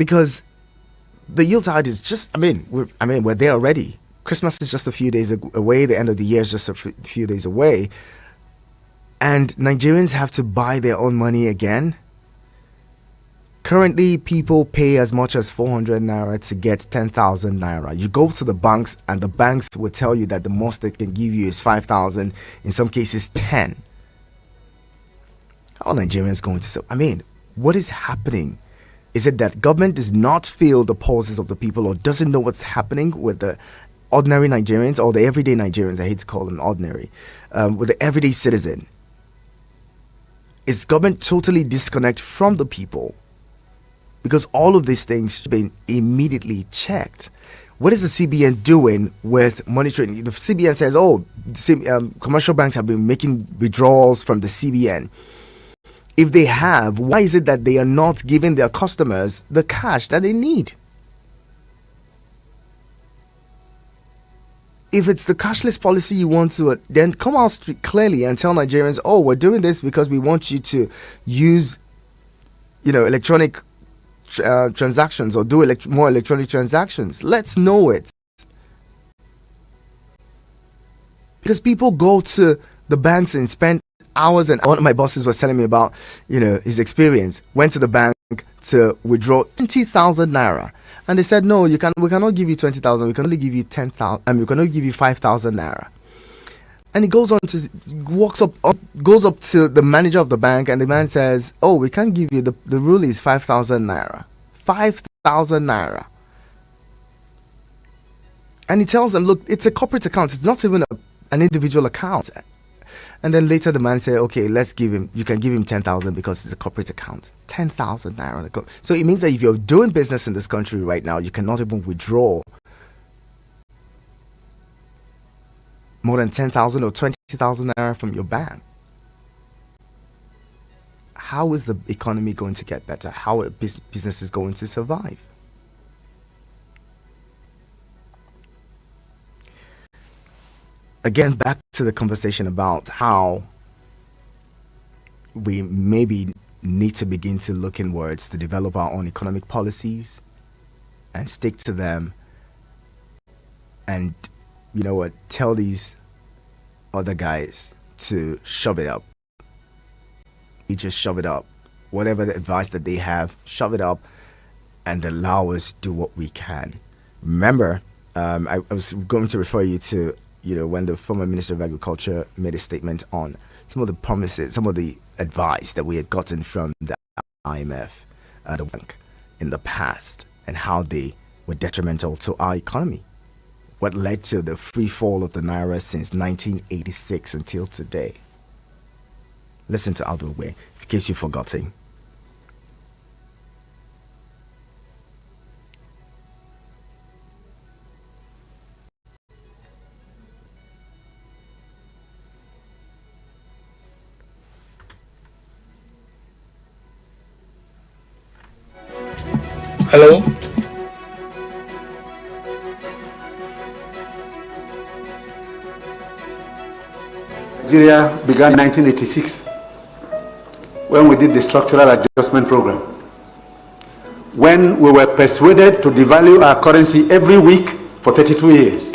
because the Yuletide is just, we're there already. Christmas is just a few days away. The end of the year is just a few days away. And Nigerians have to buy their own money again. Currently, people pay as much as 400 naira to get 10,000 naira. You go to the banks and the banks will tell you that the most they can give you is 5,000, in some cases 10. How are Nigerians going to say? What is happening? Is it that government does not feel the pulses of the people or doesn't know what's happening with the ordinary Nigerians or the everyday Nigerians? I hate to call them ordinary. With the everyday citizen. Is government totally disconnect from the people? Because all of these things should be immediately checked. What is the CBN doing with monitoring? The CBN says, commercial banks have been making withdrawals from the CBN. If they have, why is it that they are not giving their customers the cash that they need? If it's the cashless policy you want to, then come out clearly and tell Nigerians, we're doing this because we want you to use, electronic transactions or do more electronic transactions. Let's know it. Because people go to the banks and spend hours, and one of my bosses was telling me about, his experience. Went to the bank to withdraw 20,000 naira. And they said, no, we cannot give you 20,000. We can only give you 10,000. And we can only give you 5,000 naira. And he goes up to the manager of the bank, and the man says, we can't give you, the rule is 5,000 naira. 5,000 naira. And he tells them, look, it's a corporate account. It's not even an individual account. And then later the man said, okay, you can give him 10,000 because it's a corporate account. 10,000 naira. So it means that if you're doing business in this country right now, you cannot even withdraw more than 10,000 or 20,000 naira from your bank. How is the economy going to get better? How are businesses going to survive? Again, back to the conversation about how we maybe need to begin to look inwards to develop our own economic policies and stick to them, and tell these other guys to shove it up. You just shove it up. Whatever the advice that they have, shove it up and allow us do what we can. Remember, I was going to refer you to when the former Minister of Agriculture made a statement on some of the promises, some of the advice that we had gotten from the IMF, the bank, in the past, and how they were detrimental to our economy. What led to the free fall of the naira since 1986 until today. Listen to Out of the Way, in case you've forgotten. Hello? Nigeria began in 1986 when we did the structural adjustment program. When we were persuaded to devalue our currency every week for 32 years.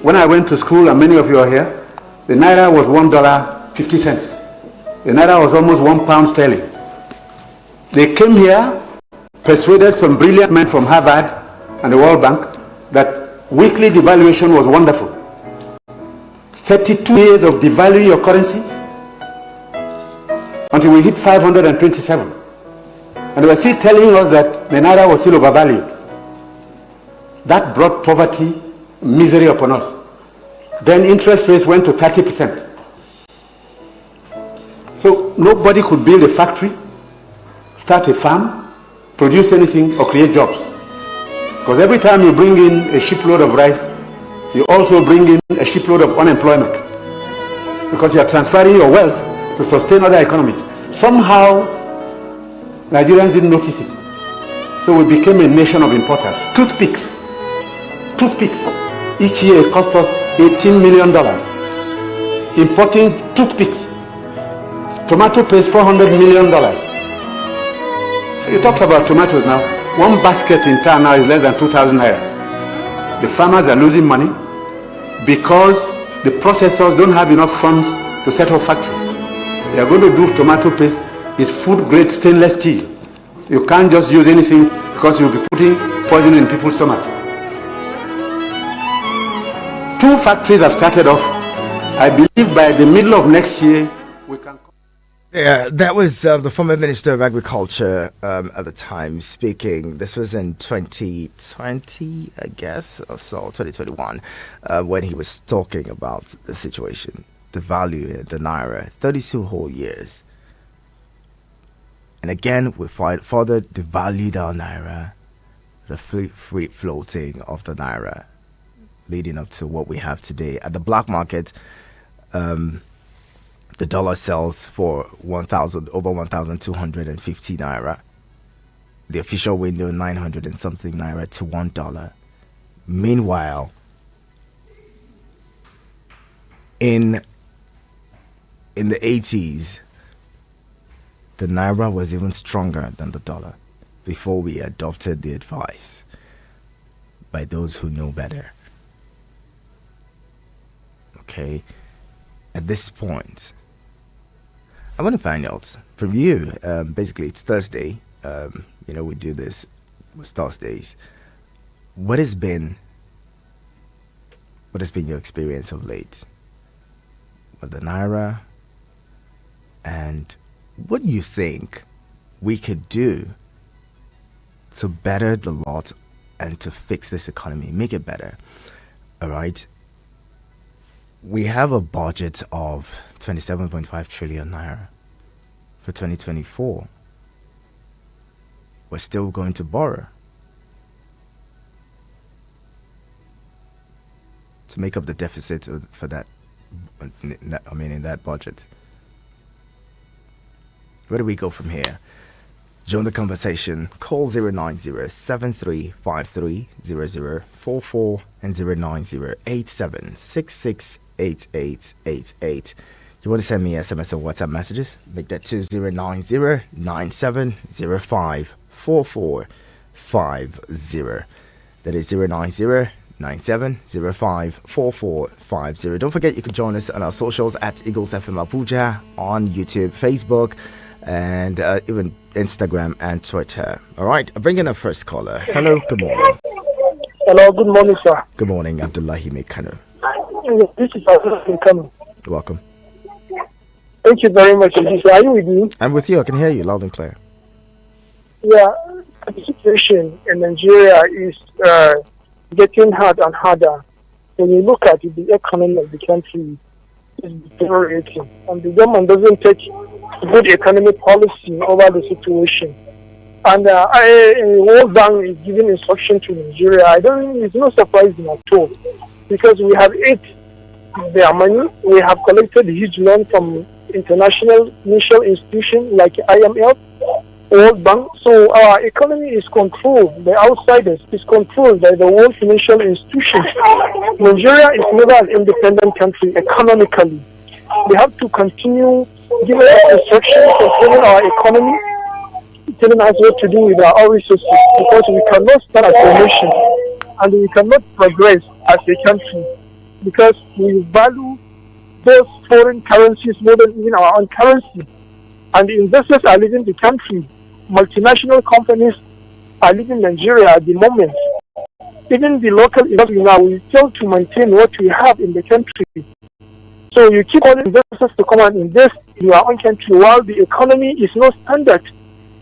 When I went to school, and many of you are here, the naira was $1.50. The naira was almost £1 sterling. They came here, persuaded some brilliant men from Harvard and the World Bank that weekly devaluation was wonderful. 32 years of devaluing your currency until we hit 527. And they were still telling us that the naira was still overvalued. That brought poverty, misery upon us. Then interest rates went to 30%. So nobody could build a factory, start a farm, produce anything, or create jobs. Because every time you bring in a shipload of rice, you also bring in a shipload of unemployment. Because you are transferring your wealth to sustain other economies. Somehow, Nigerians didn't notice it. So we became a nation of importers. Toothpicks. Each year it cost us $18 million. Importing toothpicks. Tomato pays $400 million. So you talked about tomatoes now. One basket in town now is less than 2,000 naira. The farmers are losing money because the processors don't have enough funds to set up factories. They are going to do tomato paste. It's food grade stainless steel. You can't just use anything because you'll be putting poison in people's stomachs. 2 factories have started off. I believe by the middle of next year, we can... Yeah, that was the former Minister of Agriculture at the time speaking. This was in 2020, I guess, or so, 2021, when he was talking about the situation, the value in the Naira, 32 whole years. And again, we further devalued our Naira, the free floating of the Naira, leading up to what we have today. At the black market, the dollar sells for over 1,250 naira. The official window 900 and something naira to $1. Meanwhile, in the 80s, the naira was even stronger than the dollar before we adopted the advice by those who know better. Okay, at this point, I want to find out from you. Basically, it's Thursday. We do this with Thursdays. What has been your experience of late with the Naira, and what do you think we could do to better the lot and to fix this economy, make it better? All right. We have a budget of 27.5 trillion naira for 2024. We're still going to borrow to make up the deficit for that. In that budget. Where do we go from here? Join the conversation. Call 090-7353-0044 and 090-8766-8888. You want to send me SMS or WhatsApp messages? Make that to 090-9705-4450. That is 090-9705-4450. Don't forget, you can join us on our socials at Eagles FM Abuja on YouTube, Facebook, and even Instagram and Twitter. All right, I'm bringing our first caller. Hello, good morning. Hello, good morning, sir. Good morning, Abdullahi Mekano. This is Abdullahi Mekano. Welcome. Thank you very much. Are you with me? I'm with you. I can hear you loud and clear. Yeah, the situation in Nigeria is getting hard and harder. When you look at it, the economy of the country is deteriorating, and the government doesn't take good economic policy over the situation. And World Bank is giving instruction to Nigeria. It's not surprising at all, because we have ate their money. We have collected huge loan from international financial institutions like IMF, World Bank. So our economy is controlled by outsiders. It's controlled by the world financial institutions. Nigeria is never an independent country economically. They have to continue giving us instructions controlling our economy, telling us what to do with our own resources, because we cannot start as a nation and we cannot progress as a country, because we value those foreign currencies more than even our own currency. And the investors are leaving the country. Multinational companies are leaving Nigeria at the moment. Even the local industry now will fail to maintain what we have in the country. So you keep all investors to come and invest in your own country while the economy is not standard.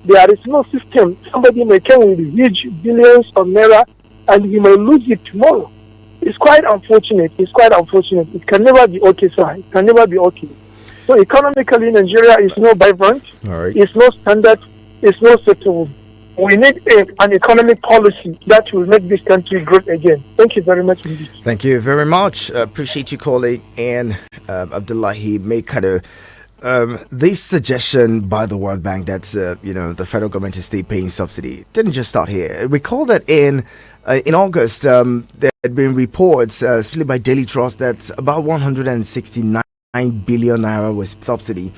There is no system. Somebody may come with huge billions of naira and he may lose it tomorrow. It's quite unfortunate. It can never be okay, sir. It can never be okay. So economically, Nigeria is not vibrant. All right. It's not standard. It's not settled. We need an economic policy that will make this country great again. Thank you very much indeed. Thank you very much. Appreciate you calling in, Abdullahi Mekano. This suggestion by the World Bank that the federal government is still paying subsidy didn't just start here. Recall that in August there had been reports, especially by Daily Trust, that about 169 billion naira was subsidy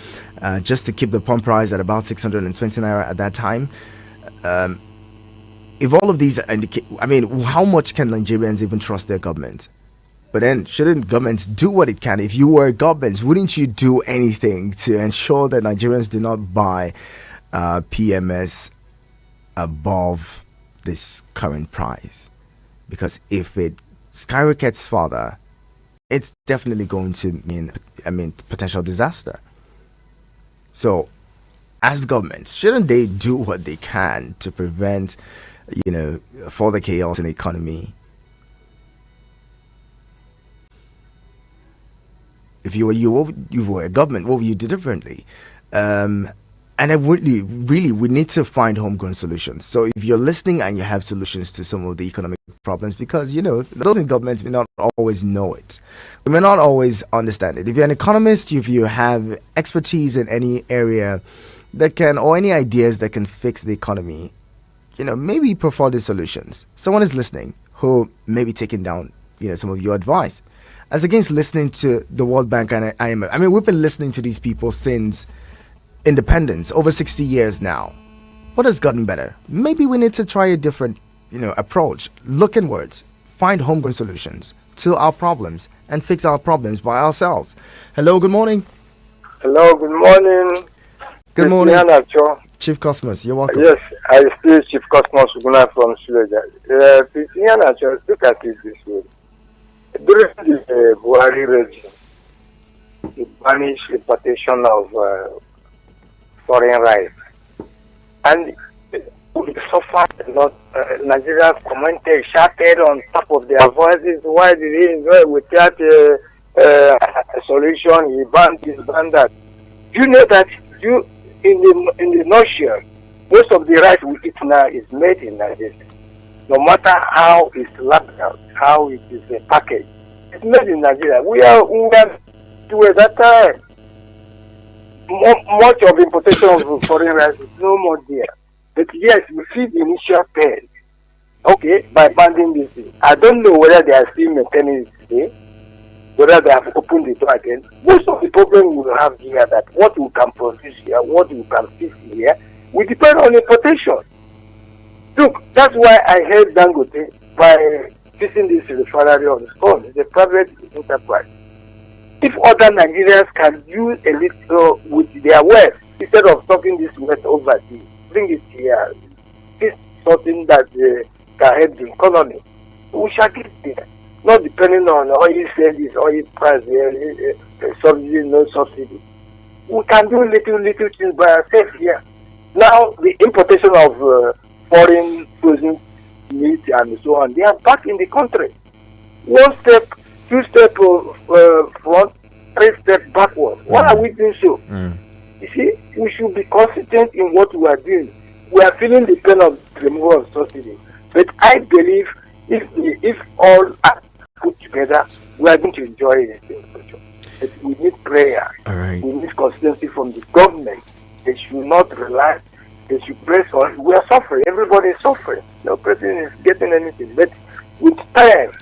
just to keep the pump price at about 620 naira at that time. if all of these are I mean, how much can Nigerians even trust their government? But then, shouldn't governments do what it can? If you were governments, wouldn't you do anything to ensure that Nigerians do not buy PMS above this current price? Because if it skyrockets further, it's definitely going to mean potential disaster. So, as governments, shouldn't they do what they can to prevent, further chaos in the economy? If you were a government, what would you do differently? And I really, we need to find homegrown solutions. So if you're listening and you have solutions to some of the economic problems, because those in government may not always know it, we may not always understand it. If you're an economist, if you have expertise in any area or any ideas that can fix the economy, maybe prefer the solutions. Someone is listening who may be taking down, some of your advice, as against listening to the World Bank and IMF. I mean, we've been listening to these people since independence, over 60 years now. What has gotten better? Maybe we need to try a different, approach. Look inwards, find homegrown solutions to our problems, and fix our problems by ourselves. Hello, good morning. Hello, good morning. Good morning. Nacho. Chief Cosmos, you're welcome. Yes, I still Chief Cosmos Uguna from Suleja. Nacho, look at it this way. During the Buhari regime, it banished importation of foreign rice. And we suffered a lot. Nigeria commented, shouted on top of their voices. Why did he enjoy without a solution? He banned this, banned that. You know that in the nutshell, most of the rice we eat now is made in Nigeria. No matter how it's labeled, how it is packaged, it's made in Nigeria. We are to at that time. Much of importation of foreign rice is no more there. But yes, we see the initial pain. Okay, by banning this thing. I don't know whether they are still maintaining it today, whether they have opened the door again. Most of the problem we will have here that what we can produce here, what we can fix here, we depend on importation. Look, that's why I heard Dangote by fixing this refinery of the stone. It's a private enterprise. If other Nigerians can use a little with their wealth, instead of stopping this wealth overseas, bring it here, this something that can help the economy, we shall get there. Not depending on oil service, oil price, subsidy, no subsidy. We can do little things by ourselves here. Now, the importation of foreign frozen meat and so on, they are back in the country. One step, two step front, three step backward. Why are we doing so? You see, we should be consistent in what we are doing. We are feeling the pain of the removal of subsidy. But I believe if all are put together, we are going to enjoy it. But we need prayer. All right. We need consistency from the government. They should not relax. They should press on. We are suffering. Everybody is suffering. No person is getting anything. But with time,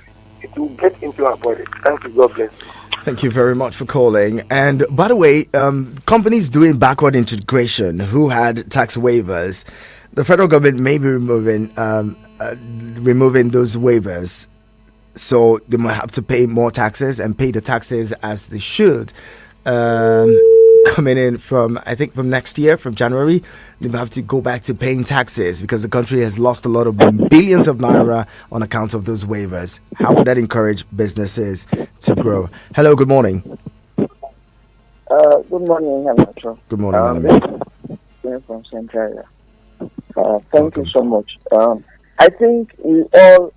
it will get into our body. Thank you. God bless you. Thank you very much for calling. And by the way, companies doing backward integration who had tax waivers, the federal government may be removing those waivers. So they might have to pay more taxes and pay the taxes as they should. Coming in from next year, from January, they have to go back to paying taxes because the country has lost a lot of billions of naira on account of those waivers. How would that encourage businesses to grow? Hello, good morning. Good morning, Amateur. Good morning, Madam. From Central. Thank you so much. I think we all,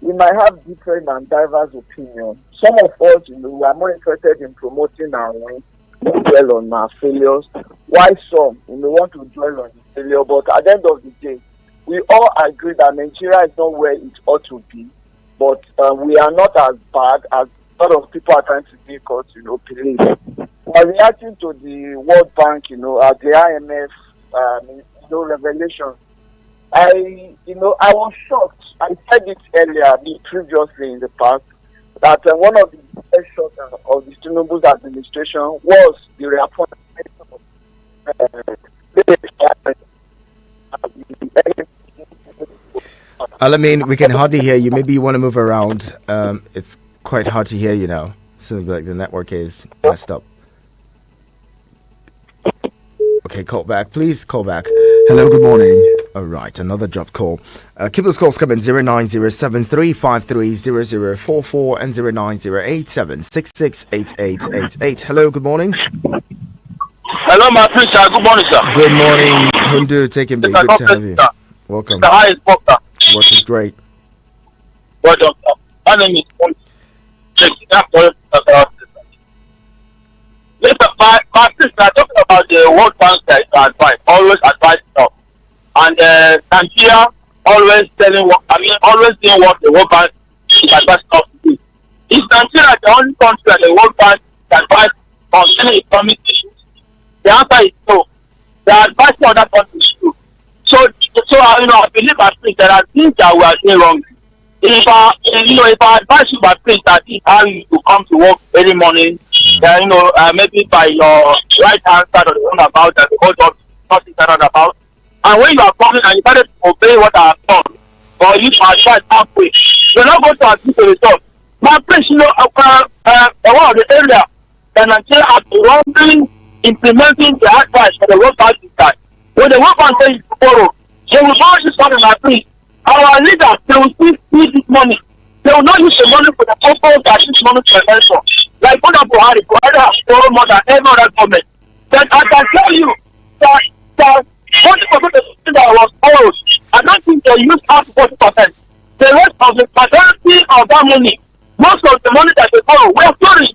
we might have different and diverse opinions. Some of us, we are more interested in promoting our wins, dwell on our failures, while some, want to dwell on the failure. But at the end of the day, we all agree that Nigeria is not where it ought to be, but we are not as bad as a lot of people are trying to make us, believe. While reacting to the World Bank, the IMF, revelation, I was shocked. I said it earlier, previously in the past, that one of the best shots of the Tinubu's administration was the reappointment of Alamin, we can hardly hear you. Maybe you want to move around. It's quite hard to hear you now. Seems like the network is messed up. Okay, call back. Please call back. Hello, good morning. All right, another drop call. Keep those calls coming. 09073530044 and 09087668888. Hello, good morning. Hello, my friend, sir. Good morning, sir. Good morning, Hundu. Taking big. Good to have you. Welcome. The highest doctor. Work is great. Well done, sir. My name is Paul. Listen, my sister talking about the World Bank advice, always advise stuff. And Nigeria always always doing what the World Bank is advising us to do. Is Nigeria the only country that the World Bank advice on any economic issues? The answer is no. The advice for other countries too. So I believe I think there are things that we are doing wrong. If I advise you by things that is how you to come to work every morning, maybe by your right hand side of the roundabout and the whole job nothing about. And when you are coming and you started to obey what I have done, or you to advise halfway, you're not going to achieve the result. My friends, one of the area that Nigeria has been wrongly implementing the advice for the World Bank side. When the World Bank says tomorrow, they will borrow this money in April. Our leaders, they will still need this money. They will not use the money for the purpose that this money is meant for. Like Brouhaha has borrowed more than every other government. Then I can tell you that 40% of the thing that was borrowed, I don't think they used up 40%. The rest of the majority of that money, most of the money that they borrow, were flourished.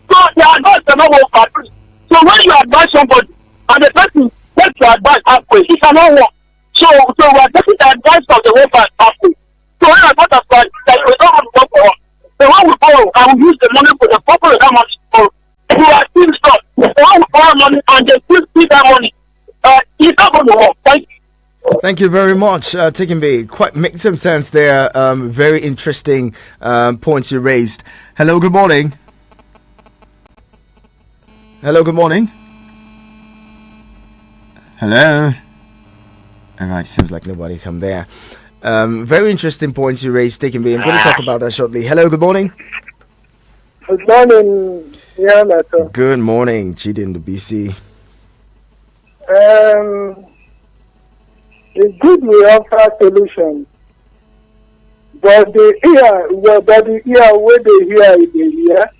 So the advice cannot work for free. So when you advise somebody and the person takes your advice halfway, it cannot work. So we are taking the advice of the World Bank halfway. So when I got advice that we don't have to work for us, the one we borrow and we use the money for the purpose of that money for, we are still stuck. The one we borrow money and they still see that money. It's not going to work. Thank you. Thank you very much, Taking B. Quite makes some sense there. Very interesting points you raised. Hello, good morning. Hello, good morning. Hello. All right, seems like nobody's home there. Very interesting points you raised, Taking B. I'm going to talk about that shortly. Hello, good morning. Good morning. Yeah, Nato. Good morning, Chidi in the BC. It's good we offer solutions, but the ear where they hear is the ear.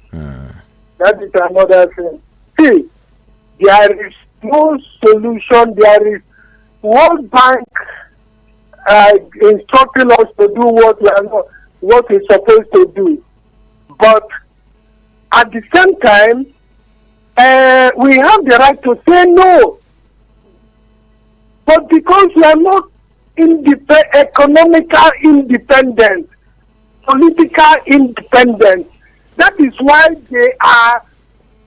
That is another thing. See, there is no solution. There is World Bank instructing us to do what we're supposed to do, but at the same time, we have the right to say no. But because we are not economical independent, political independent, that is why they are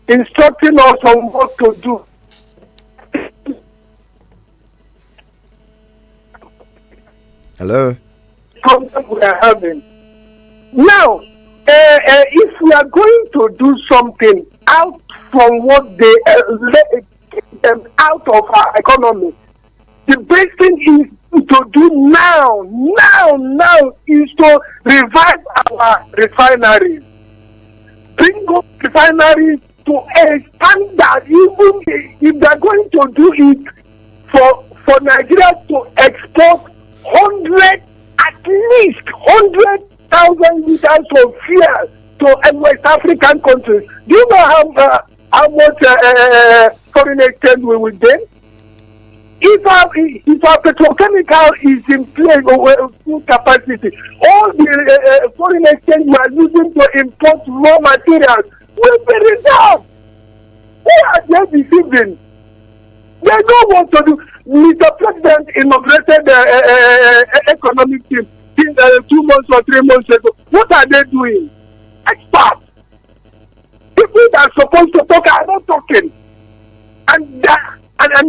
instructing us on what to do. Hello. Problem we are having now. If we are going to do something out from what they get them out of our economy, the best thing is to do now is to revive our refineries. Bring up refineries to a standard, even if they're going to do it for Nigeria to export at least 100,000 liters of fuel to West African countries. Do you know how much foreign exchange we will gain? If our petrochemical is in place or full capacity, all the foreign exchange we are using to import raw materials will be resolved. Who are they deceiving? They know what to do. Mr. President inaugurated economic team 2 months or 3 months ago. What are they doing? Experts. People that are supposed to talk are not talking. And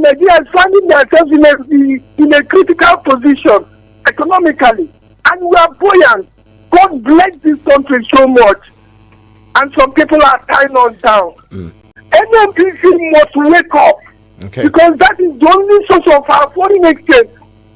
Nigeria is finding themselves in a critical position economically. And we are buoyant. God bless this country so much. And some people are tying us down. NMPC must wake up. Okay. Because that is the only source of our foreign exchange.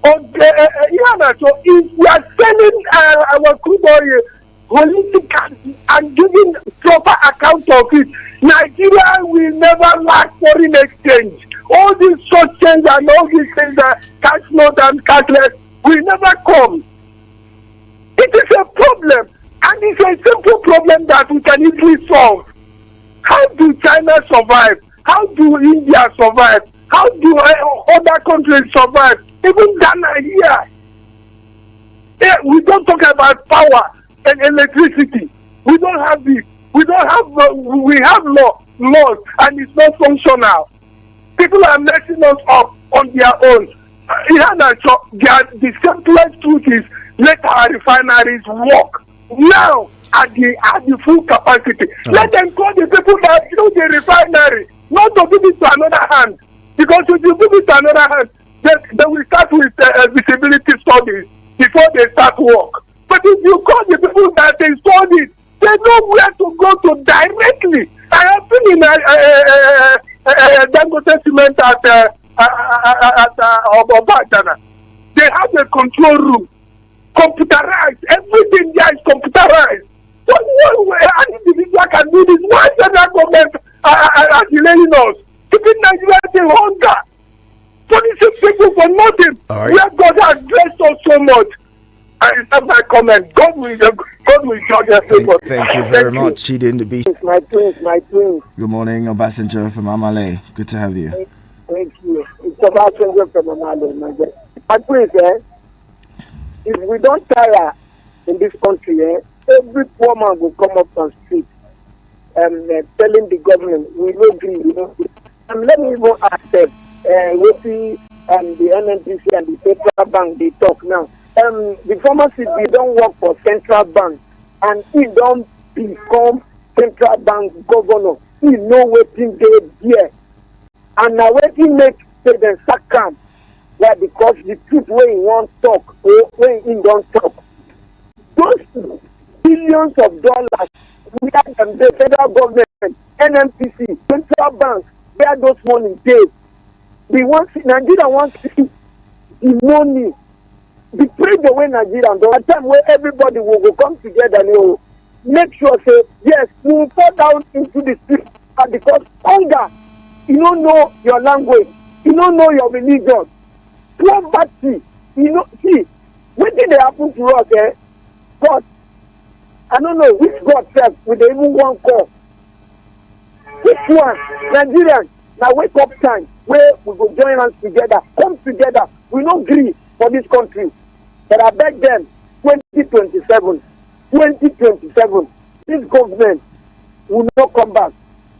Or So if we are selling our crude oil holistically and giving proper account of it, Nigeria will never lack foreign exchange. All these short change and all these things, cash note and cashless, will never come. It is a problem, and it's a simple problem that we can easily solve. How do China survive? How do India survive? How do other countries survive? Even Ghana here. Yeah, we don't talk about power and electricity. We don't have this. We don't have. We have laws, and it's not functional. People are messing us up on their own. The simplest truth is let our refineries work now at the full capacity. Let them call the people that use the refinery, not to give it to another hand. Because if you give it to another hand, they will start with visibility studies before they start work. But if you call the people that installed it, they know where to go to directly. I have been in Dangote Cement at Obadana. They have a control room, computerized. Everything there is computerized. So an individual can do this. Why is the government are delaying us? Keeping Nigeria in hunger. Punishing people for nothing. Right. Where God has blessed us so much. I have my comment. God will judge everybody. Thank you very much, Chidin Beach. It's my twins. Good morning, Obasanjo from Amale. Good to have you. Thank you. It's Obasanjo from Amale. My twins, if we don't tire in this country, every poor man will come up on street and telling the government, we don't agree. And let me even ask them, the NNPC and the Central Bank, they talk now. The former CP don't work for Central Bank and he don't become Central Bank governor. He know wetin dey there. And now wetin make say dem sack am. Why? Because the truth wey he wan talk or wey he don talk. Those billions of dollars where dem dey federal government, NNPC, Central Bank, where those money dey. Nigeria wan see the money. The pressure wey Nigeria the time where everybody will go come together and will make sure say yes, we will fall down into the street because hunger, you don't know your language, you don't know your religion, poverty, see, wetin dey happen to us, God, I don't know which God sef we dey even wan call. Which one? Nigerians, na wake up time where we go join hands together, come together, we no gree for this country. But I beg them, 2027, this government will not come back.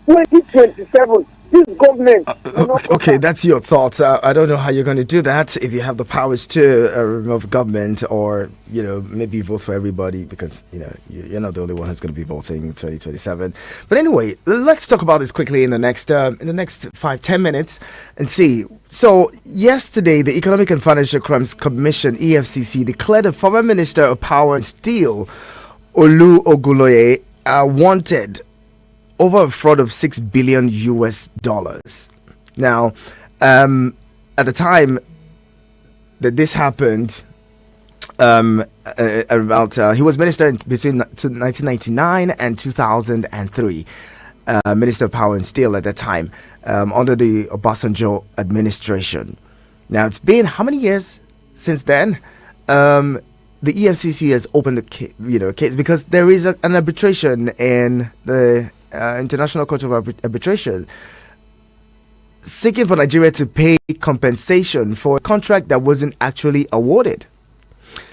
2027, this government will not come Okay, back. that's your thoughts. I don't know how you're going to do that if you have the powers to remove government or, maybe vote for everybody because, you're not the only one who's going to be voting in 2027. But anyway, let's talk about this quickly in the next 5-10 minutes and see. So yesterday, the Economic and Financial Crimes Commission, EFCC, declared the former Minister of Power and Steel, Olu Oguloye, wanted over a fraud of $6 billion US. Now, at the time that this happened, he was minister between 1999 and 2003. Minister of Power and Steel at that time, under the Obasanjo administration. Now, it's been how many years since then? The EFCC has opened the case because there is an arbitration in the International Court of Arbitration seeking for Nigeria to pay compensation for a contract that wasn't actually awarded.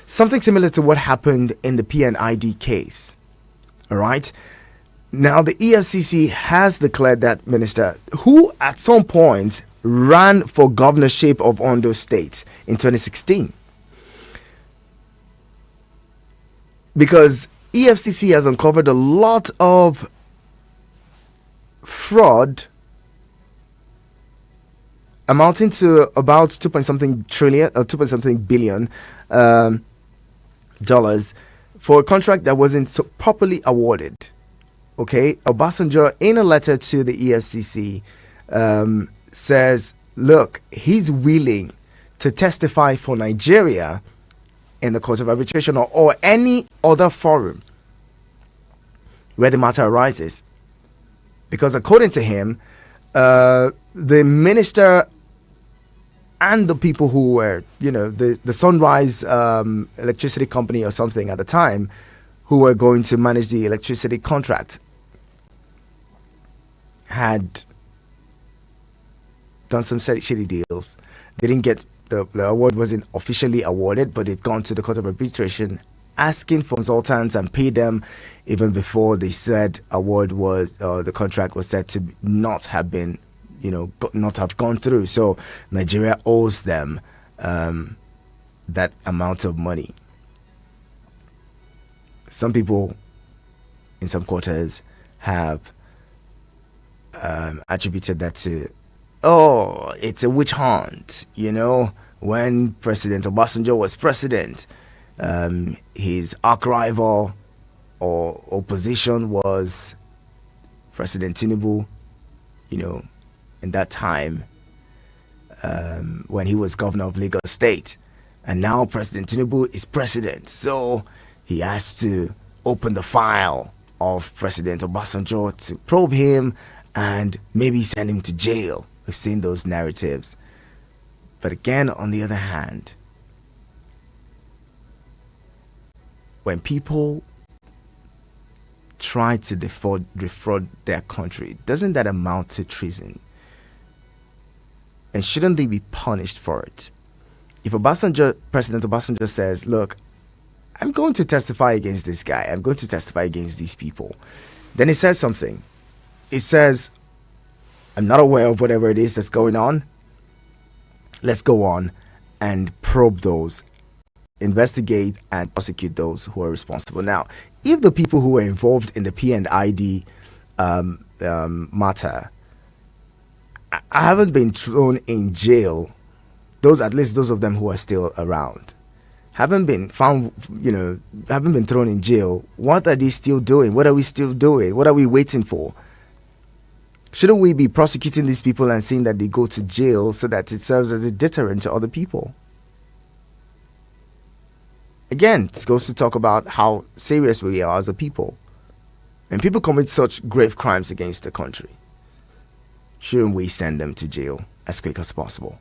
Something similar to what happened in the PNID case. All right. Now, the EFCC has declared that minister, who at some point ran for governorship of Ondo State in 2016, because EFCC has uncovered a lot of fraud amounting to about 2.something trillion or 2.something billion dollars for a contract that wasn't so properly awarded. Okay, Obasanjo, in a letter to the EFCC, says, look, he's willing to testify for Nigeria in the Court of Arbitration or any other forum where the matter arises. Because according to him, the minister and the people who were, the Sunrise Electricity Company or something at the time, who were going to manage the electricity contract, had done some shitty deals. They didn't get the award, wasn't officially awarded, but they've gone to the Court of Arbitration asking for consultants and paid them even before they said award was the contract was said to not have been, not have gone through. So Nigeria owes them that amount of money. Some people in some quarters have attributed that to, it's a witch hunt. When President Obasanjo was president, his arch rival or opposition was President Tinubu, in that time, when he was governor of Lagos State. And now President Tinubu is president, so he has to open the file of President Obasanjo to probe him and maybe send him to jail. We've seen those narratives. But again, on the other hand, when people try to defraud their country, doesn't that amount to treason? And shouldn't they be punished for it? If President Obasanjo says, look, I'm going to testify against this guy, I'm going to testify against these people, then he says something. It says, I'm not aware of whatever it is that's going on. Let's go on and probe those, investigate and prosecute those who are responsible. Now, if the people who were involved in the P&ID matter I haven't been thrown in jail, at least those of them who are still around, haven't been found, haven't been thrown in jail, what are they still doing? What are we still doing? What are we waiting for? Shouldn't we be prosecuting these people and seeing that they go to jail so that it serves as a deterrent to other people? Again, it goes to talk about how serious we are as a people. When people commit such grave crimes against the country, shouldn't we send them to jail as quick as possible?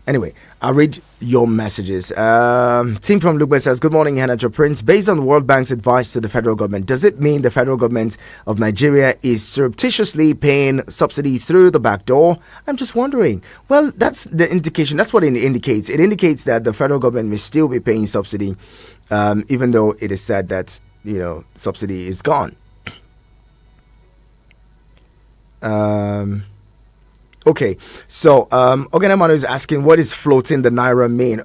Anyway, I'll read your messages. Tim from Lugbe says, good morning, Hanajo Prince. Based on the World Bank's advice to the federal government, does it mean the federal government of Nigeria is surreptitiously paying subsidy through the back door? I'm just wondering. Well, that's the indication. That's what it indicates. It indicates that the federal government may still be paying subsidy, even though it is said that, subsidy is gone. Okay, so Ogenamano is asking, what is floating the naira mean?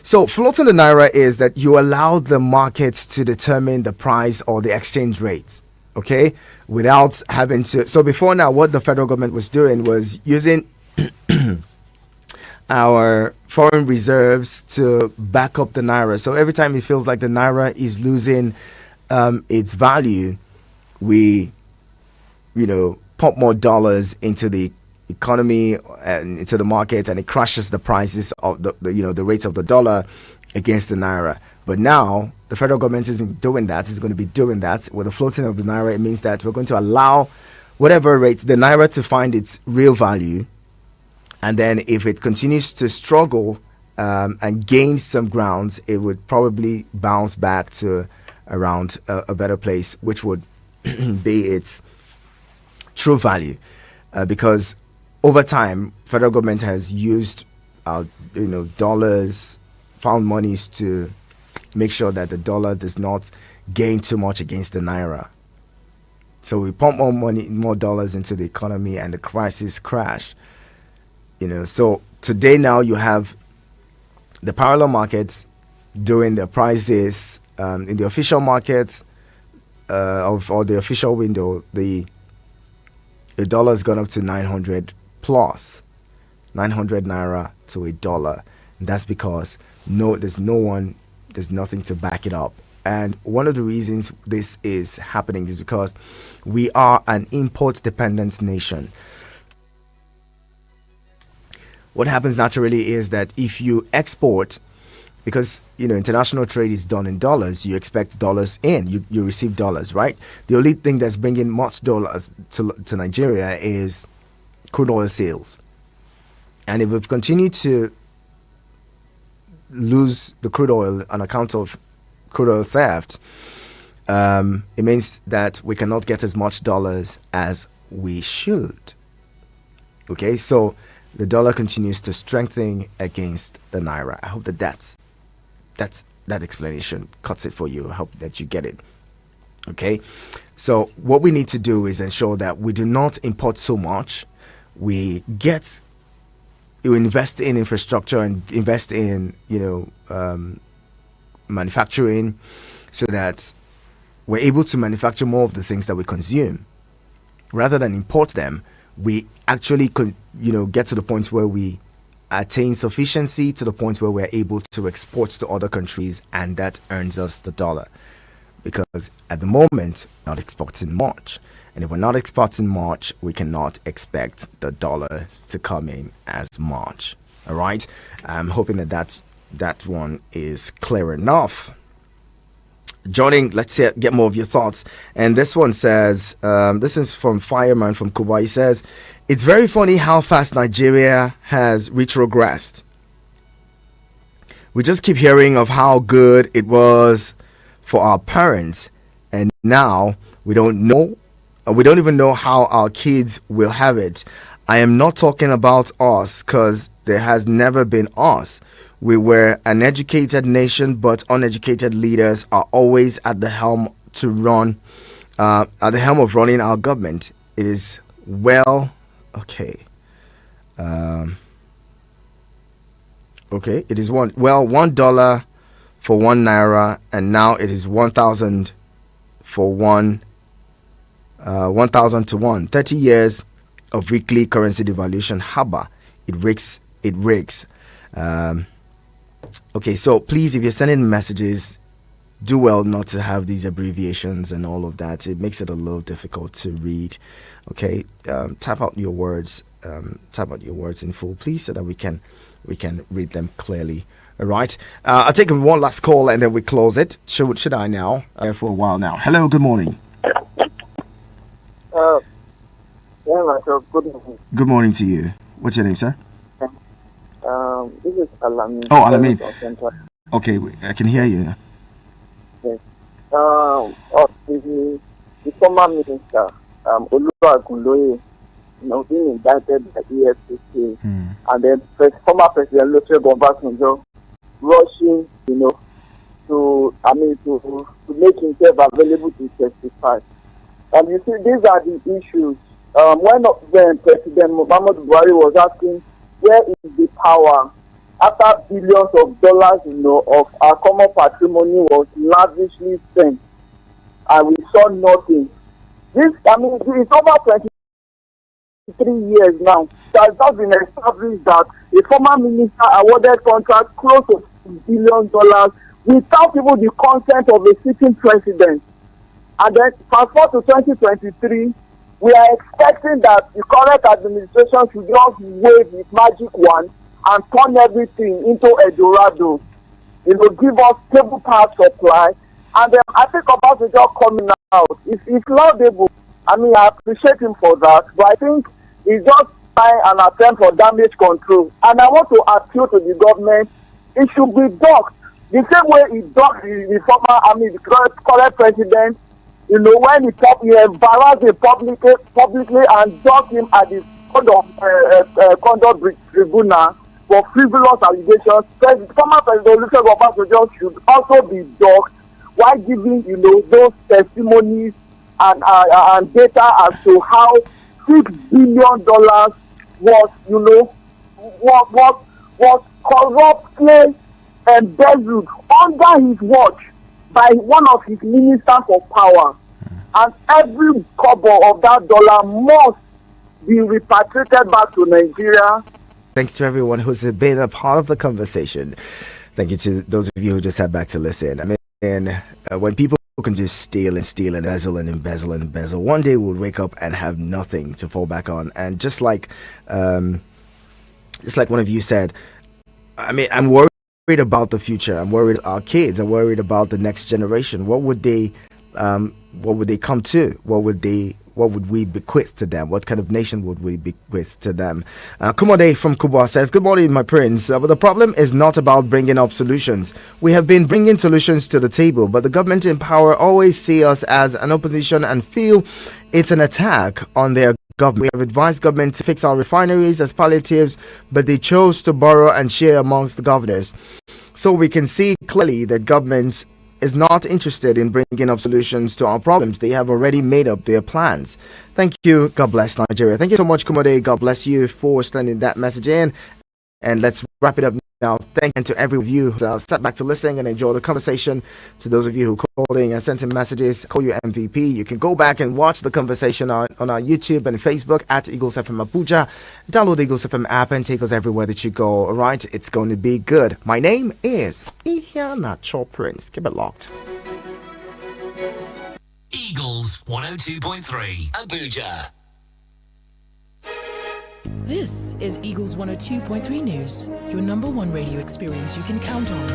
So floating the naira is that you allow the markets to determine the price or the exchange rates, okay, without having to. So before now, what the federal government was doing was using our foreign reserves to back up the naira. So every time it feels like the naira is losing its value, we, pump more dollars into the economy and into the market, and it crashes the prices of the rates of the dollar against the naira. But now the federal government isn't doing that. It's going to be doing that with the floating of the naira. It means that we're going to allow whatever rates the naira to find its real value, and then if it continues to struggle and gain some grounds, it would probably bounce back to around a better place, which would be its true value, because over time, federal government has used, dollars, found monies to make sure that the dollar does not gain too much against the naira. So we pump more money, more dollars into the economy, and the prices crash. So today now you have the parallel markets doing the prices in the official markets or the official window. The dollar has gone up to 900 plus, 900 naira to a dollar. And that's because there's nothing to back it up. And one of the reasons this is happening is because we are an import dependent nation. what happens naturally is that if you export, because international trade is done in dollars, you expect dollars in, you receive dollars, right? The only thing that's bringing much dollars to Nigeria is crude oil sales. And if we've continued to lose the crude oil on account of crude oil theft, it means that we cannot get as much dollars as we should. Okay, so the dollar continues to strengthen against the naira. I hope that that explanation cuts it for you. I hope that you get it. Okay, so what we need to do is ensure that we do not import so much. We invest in infrastructure and invest in manufacturing, so that we're able to manufacture more of the things that we consume rather than import them. We actually could get to the point where we attain sufficiency, to the point where we're able to export to other countries, and that earns us the dollar. Because at the moment, we're not exporting much. And if we're not exporting much, we cannot expect the dollar to come in as much. All right? I'm hoping that one is clear enough. Joining, let's get more of your thoughts. And this one says, this is from Fireman from Kuba. He says, it's very funny how fast Nigeria has retrogressed. We just keep hearing of how good it was for our parents, and now we don't even know how our kids will have it. I am not talking about us, because there has never been us. We were an educated nation, but uneducated leaders are always at the helm of running our government. It is $1 for 1 naira, and now it is 1,000 for 1,000 to 1. 30 years of weekly currency devaluation. Haba, it rigs. Okay, so please, if you're sending messages, do well not to have these abbreviations and all of that. It makes it a little difficult to read. Okay, type out your words in full, please, so that we can read them clearly. All right, I'll take one last call and then we close it. Should I now? For a while now. Hello, good morning. Good morning. Good morning to you. What's your name, sir? This is Alamin. Oh, Alamin. Okay, I can hear you. Yes. The former minister, Oluwagunloye, being indicted by EFCC, and then former President Olusegun Obasanjo rushing, to make himself available to testify. And you see, these are the issues. When President Muhammadu Buhari was asking, where is the power? After billions of dollars, of our common patrimony was lavishly spent, and we saw nothing. It's over 23 years now. It has not been established that a former minister awarded contract close to $1 billion without even the consent of a sitting president. And then, fast forward to 2023, we are expecting that the current administration should just wave its magic wand and turn everything into a Dorado. Give us stable power supply. And then I think about it just coming out. It's laudable. I appreciate him for that. But I think it's just an attempt for damage control. And I want to appeal to the government. It should be docked. The same way it docked the former, the current president, when he embarrassed him publicly and docked him at the conduct tribunal for frivolous allegations. Former President Olusegun Obasanjo should also be docked while giving, those testimonies and data as to how $6 billion was corruptly embezzled under his watch by one of his ministers of power. And every kobo of that dollar must be repatriated back to Nigeria. Thank you to everyone who's been a part of the conversation. Thank you to those of you who just sat back to listen. When people can just steal and embezzle and embezzle, one day we'll wake up and have nothing to fall back on. And just like Just like one of you said, I mean, I'm worried about the future. I'm worried about our kids. I'm worried about the next generation. What would they come to? What would we bequeath to them? What kind of nation would we bequeath to them? Kumode from Kubwa says, "Good morning, my prince. But the problem is not about bringing up solutions. We have been bringing solutions to the table, but the government in power always see us as an opposition and feel it's an attack on their government. We have advised government to fix our refineries as palliatives, but they chose to borrow and share amongst the governors. So we can see clearly that government is not interested in bringing up solutions to our problems. They have already made up their plans." Thank you. God bless Nigeria. Thank you so much, Kumode. God bless you for sending that message in. And let's wrap it up now. Thank you to every of you who sat back to listen and enjoy the conversation. To those of you who called in and sent in messages, call you MVP. You can go back and watch the conversation on our YouTube and Facebook at Eagles FM Abuja. Download the Eagles FM app and take us everywhere that you go. All right, it's going to be good. My name is Ihanacho Prince. Keep it locked. Eagles 102.3 Abuja. This is Eagles 102.3 News, your number one radio experience you can count on.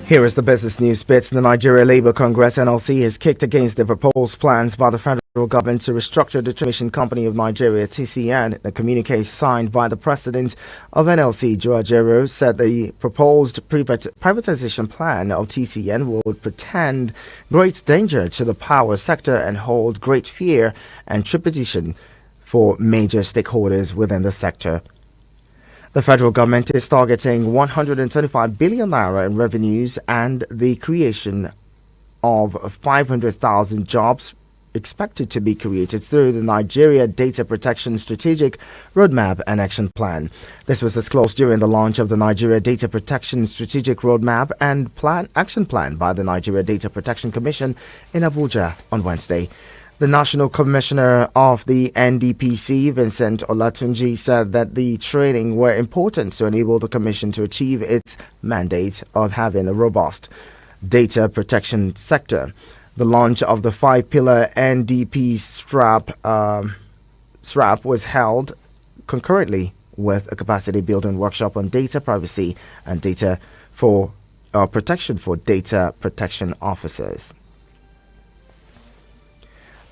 Here is the business news bits. The Nigeria Labour Congress (NLC) has kicked against the proposed plans by the federal government to restructure the Transmission Company of Nigeria (TCN). The communique signed by the president of NLC, Joe Ajero, said the proposed privatization plan of TCN would pretend great danger to the power sector and hold great fear and trepidation for major stakeholders within the sector. The federal government is targeting 125 billion naira in revenues and the creation of 500,000 jobs expected to be created through the Nigeria Data Protection Strategic Roadmap and Action Plan. This was disclosed during the launch of the Nigeria Data Protection Strategic Roadmap and Action Plan by the Nigeria Data Protection Commission in Abuja on Wednesday. The National Commissioner of the NDPC, Vincent Olatunji, said that the training were important to enable the Commission to achieve its mandate of having a robust data protection sector. The launch of the 5-pillar NDP SRAP was held concurrently with a capacity building workshop on data privacy and data for protection for data protection officers.